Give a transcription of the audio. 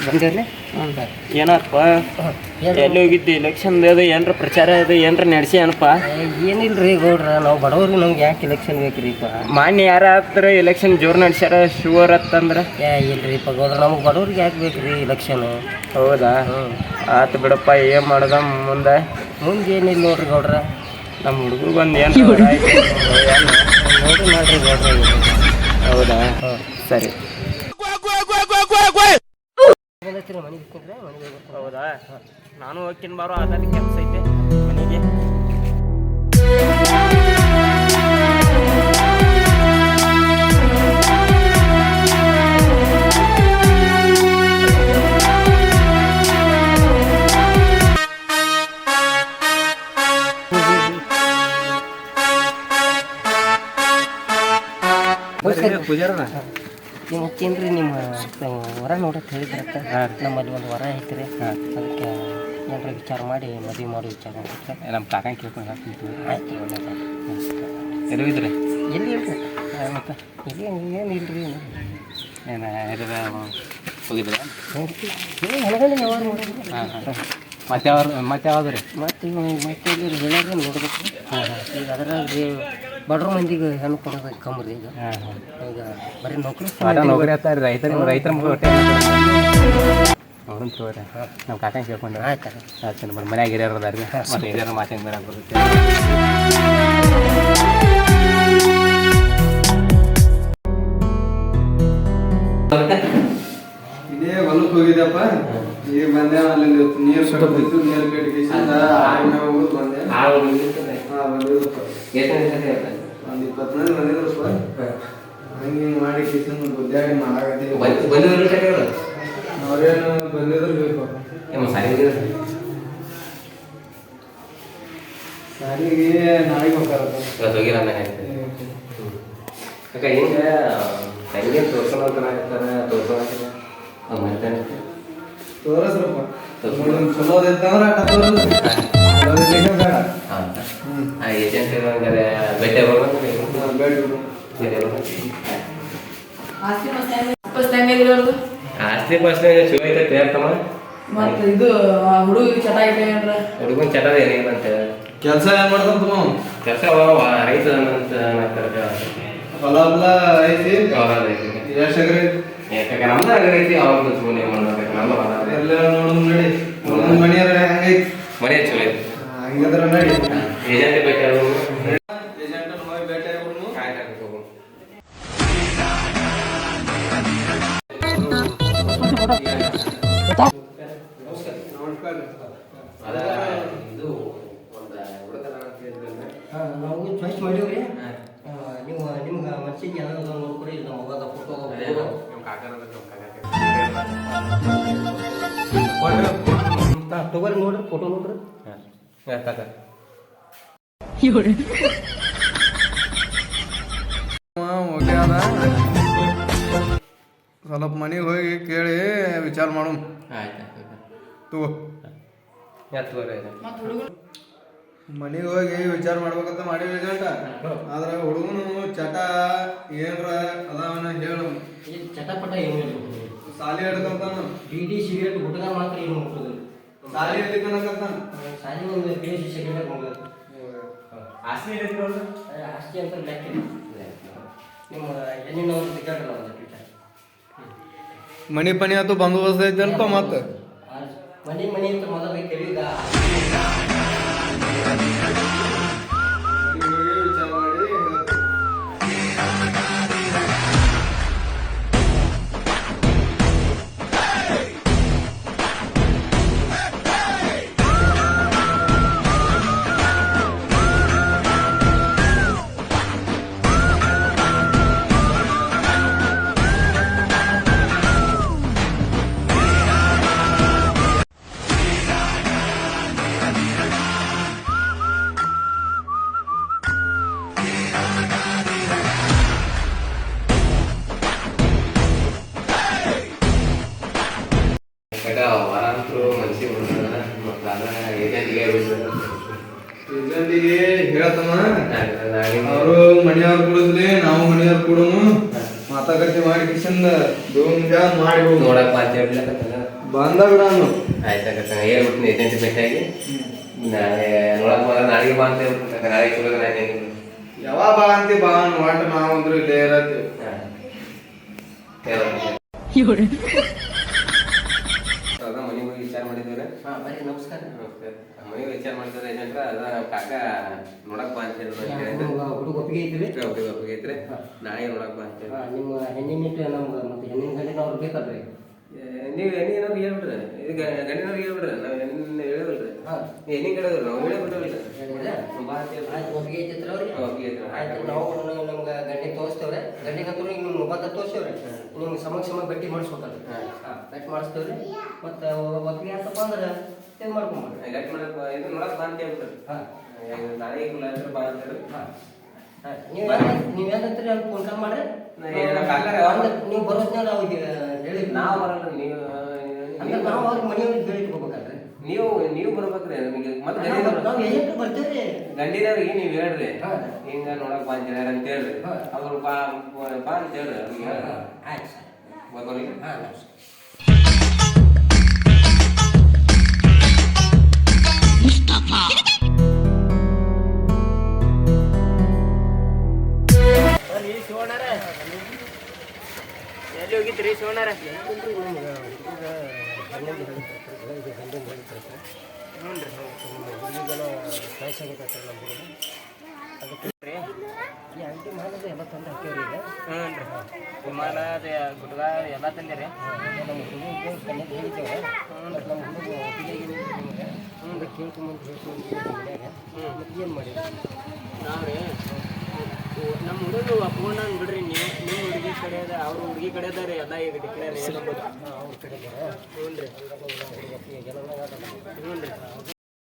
ಬಂದೇವ್ರಿ. ಏನಪ್ಪ ಎಲ್ಲಿ ಹೋಗಿದ್ದಿ ಎಲೆಕ್ಷನ್ ಅದು ಏನ್ರ ಪ್ರಚಾರ ಅದು ಏನ್ರ ನಡೆಸಿ ಏನಪ್ಪ? ಏನಿಲ್ರಿ ಗೌಡ್ರ, ನಾವು ಬಡವ್ರಿಗೆ ನಮ್ಗೆ ಯಾಕೆ ಎಲೆಕ್ಷನ್ ಬೇಕ್ರಿಪ್ಪ? ಮಾನ್ಯ ಯಾರ ಹತ್ರ ಎಲೆಕ್ಷನ್ ಜೋರು ನಡೆಸ್ಯಾರ ಶುವರ್ ಅಂತಂದ್ರೆ? ಇಲ್ರಿಪ್ಪ ಗೌಡ್ರ, ನಮ್ಗೆ ಬಡವ್ರಿಗೆ ಯಾಕೆ ಬೇಕ್ರಿ ಎಲೆಕ್ಷನ್? ಹೌದಾ? ಆತು ಬಿಡಪ್ಪ, ಏನು ಮಾಡೋದ ಮುಂದೆ? ಮುಂದೆ ಏನಿಲ್ಲ ನೋಡ್ರಿ ಗೌಡ್ರ, ನಮ್ಮ ಹುಡುಗರಿಗೆ ಒಂದು ಏನು ನೋಡ್ರಿ ನೋಡ್ರಿ ಗೌಡ್ರ. ಹೌದಾ? ಸರಿ. ಹೌದಾ? ನಾನು ಹೋಗ್ತೀನಿ ಬಾರೋ, ಅದಲ್ಲಿ ಕೆಲಸ ಐತೆ ಮನೆಗೆ. ನಿಮ್ಮ ಹಚ್ಚೇನ್ರಿ, ನಿಮ್ಮ ವರ ನೋಡಕ್ಕೆ ಹೇಳಿದ್ರತ್ತ. ನಮ್ಮಲ್ಲಿ ಒಂದು ವರ ಐತ್ರಿ, ಅದಕ್ಕೆ ಏನಾರ ವಿಚಾರ ಮಾಡಿ ಮದುವೆ ಮಾಡೋ ವಿಚಾರ ಮಾಡ್ತಾರೆ. ನಮ್ಮ ಕಾಕ ಕೇಳ್ಕೊಂಡು ಹಾಕ್ತೀನಿ. ಆಯ್ತು, ಒಳ್ಳೆಯದು. ಎಲ್ಲಿದ್ರಿ? ಎಲ್ಲಿ ಇಲ್ರಿ ಮತ್ತು ಇಲ್ಲಿ ಏನು ಇಲ್ರಿ. ಏನು ಹೋಗಿದ್ರೆ ಹೊಲಗಡೆ ವ್ಯವಹಾರ ಮಾಡಿದ್ರಿ. ಮತ್ತೆ ಯಾವ್ದು ರೀ? ಮತ್ತೆ ಇಲ್ಲಿ ಹೇಳೋದ್ರೆ ನೋಡ್ಬೇಕು. ಈಗ ಅದ್ರಾಗ ಬಡ್ರ ಮಂದಿಗೆ ಹೆಣ್ಣು ಕೊಡೋದು ಕಮ್ರಿ. ಈಗ ಬರೀ ನೌಕರಿ ಆಗ್ತಾರೆ ರೈತರ ಹೊಟ್ಟೆ ಅವ್ರನ್ನ ತಗೋರಿ. ನಮ್ಮ ಕಾಕ ಕೇಳ್ಕೊಂಡು ಆಯ್ತು ಆಯ್ತು. ನಮ್ಮ ಮನ್ಯಾಗ ಹಿರಿಯರು ಅದಾರ ರೀ, ಮತ್ತೆ ಹಿರಿಯರ ಮಾತಿನ ಮೇಲೆ ಬರುತ್ತೆ. ಇದೇ ಹೊಲಕ್ಕೆ ಹೋಗಿದ್ದೆಪ್ಪ, ಈಗ ಬಂದೆ. ಅಲ್ಲಿ ನೀರು ಕಟ್ಟಿದ್ದು, ನೀರು ಕಟ್ಟಿಗೆ ಬಂದೆ. ಒಂದು 20 ಮಂದಿ ಬಂದಿದ್ರು ಸರ್. ಹಂಗೆ ಮಾಡಿ ಕಿಶನ್ ಗುದ್ದಾಡಿ ಮಾಡಾಕತ್ತೀವಿ. ಅವ್ರೇನು ಬಂದಿದ್ರು ಬೇಕು ಸಾರಿಗೆ ನಾಳೆಗೆ ಹೋಗ್ತಾರಪ್ಪ. ತೋರಿಸ್ರಪ್ಪ, ಚಲೋ ಇತ್ತಂದ್ರೆ ಆಟ ತೋರಿಸ್ರಿ. ಆಸ್ತಿ ಪಾಸ್ತಿ ಚಲೋ ಐತೆ ಹೇಳ್ತಮ್ಮ. ಮತ್ತೆ ಇದು ಹುಡುಗ ಚಟ ಐತೆ ಹುಡುಗನ್ ಚಟ ಏನಿಲ್ಲ ಕೆಲಸ ಏನ್ ಮಾಡ್ತಂತ ಕೆಲಸ ರೈತ ಹೊಲ ಐತಿ. ಎಷ್ಟು ಎಕರೆ ಐತಿ? ನಮ್ದು ಐತಿ. ಅವಾಗ ಎಲ್ಲ ನೋಡೋದು ನಡಿ. ಮನೆಯವ್ರ ಹೆಂಗೈತಿ? ಮನೆ ಚಲೋ ಐತಿ. ಹಂಗಂದ್ರ ನಡಿ. ಏಜೆಂಟ್ ಭೇಟಿ ಏಜೆಂಟ್ ಹೋಗಿ ಭೇಟಿ ಆಗ್ಬಿಡ್ನು. ನಾವು ಚಾಯ್ಸ್ ಮಾಡೀವ್ರಿ. ನೀವು ನಿಮ್ಗೆ ಮನ್ಸಿಗೆ ಏನಾದ್ರು ನೋಡ್ಕೊಡಿ. ನಮ್ಮ ಅವ್ವದ ಫೋಟೋ ತಗೋರಿ, ನೋಡ್ರಿ ಫೋಟೋ ನೋಡ್ರಿ. ಓಕೆ ಅದ. ಸ್ವಲ್ಪ ಮನೆಗೆ ಹೋಗಿ ಕೇಳಿ ವಿಚಾರ ಮಾಡು. ತಗೋ, ಮನೆಗೆ ಹೋಗಿ ವಿಚಾರ ಮಾಡ್ಬೇಕಂತ ಮಾಡೀವಿ ಏಜೆಂಟ. ಆದ್ರೆ ಹುಡುಗನು ಚಟ ಏನ್ರ ಅದಾವನ ಹೇಳು. ಚಟಪಟ ಏನು ಸಾಲಿ ಹಿಡ್ಕಂತಾನ. ಬೀಡಿ ಸಿಗರೇಟ್ ಹುಡುಗ ಮಾತ್ರ ಏನು ಮುಟ್ಟೋದಿಲ್ಲ. ಸಾಲಿ ಹಿಡ್ಕಂತಾನ. ಸಾಲಿ ಒಂದು PUC ಸೆಕೆಂಡ್ ಹೋಗೋದು. ಆಸ್ತಿ ಆಸ್ತಿ ಅಂತ ಲೆಕ್ಕ ನಿಮ್ಮ ಹೆಣ್ಣಿನ ಒಂದು ಟಿಕೆಟ್ ಮನಿ ಪನಿ ಅಂತೂ ಬಂದೋಬಸ್ತ್ ಐತೆ ಅಲ್ಪ. ಮತ್ತೆ ಮನಿ ಅಂತ ಮೊದಲು ಕೇಳಿದ ವಿಚಾರ ಮಾಡಿ ಏಜೆಂಟಿಗೆ ಹೇಳತ್ತಮ್ಮ, ಅವರು ಮನೆಯವ್ರು ಕೊಡಿಸ್ಲಿ, ನಾವು ಮನೆಯವ್ರು ಕೊಡೋನು. ಮಾತಾಕತಿ ಮಾಡಿ ಕಿಶನ್ ದೂಂಜ ಮಾಡಿ ನೋಡಕ್ ಬಾ ಅಂತ ಹೇಳ್ಬಿಡ್ಲಕತ್ತಲ್ಲ. ಬಂದ ಬಿಡ ಅವನು. ಆಯ್ತಾಕತ್ತ ಹೇಳ್ಬಿಡ್ತೀನಿ ಏಜೆಂಟ್ ಭೇಟಿಯಾಗಿ ನಾಳೆ ನೋಡಕ್ ಬಾ ನಾಳೆಗೆ ಬಾ ಅಂತ ಹೇಳ್ಬಿಡ್ತಕ್ಕ. ನಾಳೆ ಚಲೋ ಯಾವಾಗ ಬಾ ಅಂತಿ ಬಾ ಒಟ್ಟು ನಾವು ಅಂದ್ರು ಇಲ್ಲೇ ಇರತ್ತೀವಿ. ಅದ ಮನೆ ಹೋಗಿ ವಿಚಾರ ಮಾಡಿದ್ದೇವೆ. ಹಾಂ ಬರ್ರಿ ನಮಸ್ಕಾರ. ಮನೆ ವಿಚಾರ ಮಾಡಿದ್ರೆ ಏನಂದ್ರೆ ಅದ ಕಾಕ ನೋಡಕ್ ಬಾ ಅಂತ ಹೇಳಿದ್ರು. ಹುಡುಗ ಒಪ್ಪಿಗೆ ಐತ್ರಿ. ಒಪ್ಪಿಗೆ ಐತ್ರಿ. ನಾಳೆ ನೋಡಕ್ ಬಾ ಅಂತ ಹೇಳಿ. ನಿಮ್ಮ ಹೆಣ್ಣಿನ ಇಟ್ಟು ನಮ್ಗೆ ಮತ್ತೆ ಹೆಣ್ಣಿನ ಗಂಡಿನವ್ರು ಬೇಕಲ್ರಿ. ನೀವು ಹೆಣ್ಣಿನವ್ರಿಗೆ ಹೇಳ್ಬಿಡ್ರಿ. ಇದು ಗಂಡಿನವ್ರಿಗೆ ಹೇಳ್ಬಿಡ್ರಿ. ನಾವು ಹೆಣ್ಣಿನ ಹೇಳಿಲ್ರಿ. ಹೆಣ್ಣಿನ ಕಡೆ ನಾವು ಹೇಳ್ಬಿಡ್ರಿ. ಬಾ ಅಂತ ಹೇಳಿ. ಆಯ್ತು ಒಪ್ಪಿಗೆ ಐತಿತ್ರ ಅವ್ರಿಗೆ. ಒಪ್ಪಿಗೆ ಐತ್ರಿ. ಆಯ್ತು ನಾವು ನಮ್ಗೆ ಗಂಡಿಗೆ ತೋರಿಸ್ತೇವ್ರೆ. ಗಂಡಿಗಂತೂ ನಿಮ್ಮ ಮೊಬೈಲ್ ತೋರಿಸ್ತೇವ್ರೆ. ನಿಮ್ಗೆ ಸಮ ಬೆಟ್ಟಿ ಮಾಡಿಸ್ಬೇಕಲ್ರಿ. ಹಾಂ ಬೆಟ್ ಮಾಡಿಸ್ತೇವ್ರಿ. ಮತ್ತು ಒಪ್ಪಿಗೆ ಅಂತಪ್ಪ ಅಂದ್ರೆ ಇದು ಮಾಡ್ಕೊಂಡ್ರಿ. ಗಟ್ಟಿ ಮಾಡಕ್ ಇದು ನೋಡಕ್ ಬಾ ಅಂತ ಹೇಳ್ಬಿಡ್ರಿ. ಹಾಂ ನಾಳೆ ಕುಲ್ಲ ಅಂದ್ರೆ ಬಾ ಅಂತ ಹೇಳಿ. ಹಾಂ ನೀವೇನಂತೀರಿ ಅಲ್ಲಿ ಫೋನ್ ಕಾಲ್ ಮಾಡ್ರಿ. ನೀವು ಬರೋದ್ನ ನಾವು ಹೇಳಿ ನಾವು ಬರಲ್ಲ. ನೀವು ಅಂದ್ರೆ ನಾವು ಅವ್ರಿಗೆ ಮನೆಯವ್ರಿಗೆ ಹೇಳಿಟ್ಕೋಬೇಕಲ್ರಿ. ನೀವು ಬರ್ಬೇಕ್ರಿ. ನಿಮಗೆ ಮತ್ತೆ ನಾವು ಏಜೆಂಟ್ ಬರ್ತೇವ್ರಿ. ಗಂಡಿನವ್ರಿಗೆ ನೀವು ಹೇಳ್ರಿ ಹಾಂ ಹಿಂಗ ನೋಡಕ್ ಬಾ ಅಂತ ಹೇಳ್ಯಾರ ಅಂತ ಹೇಳ್ರಿ. ಅವ್ರು ಬಾ ಅಂತ ಹೇಳ್ರಿ. ಅವ್ರಿಗೆ ಆಯ್ತು ಸರ್ ಬರ್ಬರ್ರಿ. ಹಾಂ ಎಲ್ಲಿ ಹೋಗಿದ್ರಿ ಶಿವಣ್ಣರ? ಈ ಅಂಟಿ ಮಾಡೋದು ಎಲ್ಲ ತಂದು ಹಾಕ್ಯವ್ರಿ ಈಗ. ಹ್ಞೂ ರೀ. ವಿಮಾನ ಅದು ಗುಡ್ಗ ಎಲ್ಲ ತಂದಿರಿ. ನಮ್ಮ ಹುಡುಗ ಕನ್ಯಾಗ ಹೇಳಿದ್ದೇವೆ. ಮತ್ತು ನಮ್ಮ ಹುಡುಗ ಒಪ್ಪಿಗೆ ನಿಮಗೆ ಮುಂದೆ ಕೇಳ್ಕೊಂಬಂದು ಹೇಳ್ಕೊಂಡು ಮತ್ತು ಏನು ಮಾಡಿರಿ ನಾವು ರೀ ನಮ್ಮ ಹುಡುಗ ಒಪ್ಕೊಂಡಂಗೆ ಬಿಡ್ರಿ. ನಿಮ್ಮ ಹುಡುಗಿ ಕಡೆ ಅದ ಅವ್ರ ಹುಡುಗಿ ಕಡೆ ಅದ ರೀ ಎಲ್ಲ ಈಗ ಡಿಕ್ಲೇರ್ ಅವ್ರ ಕಡೆ ಹ್ಞೂ ರೀ.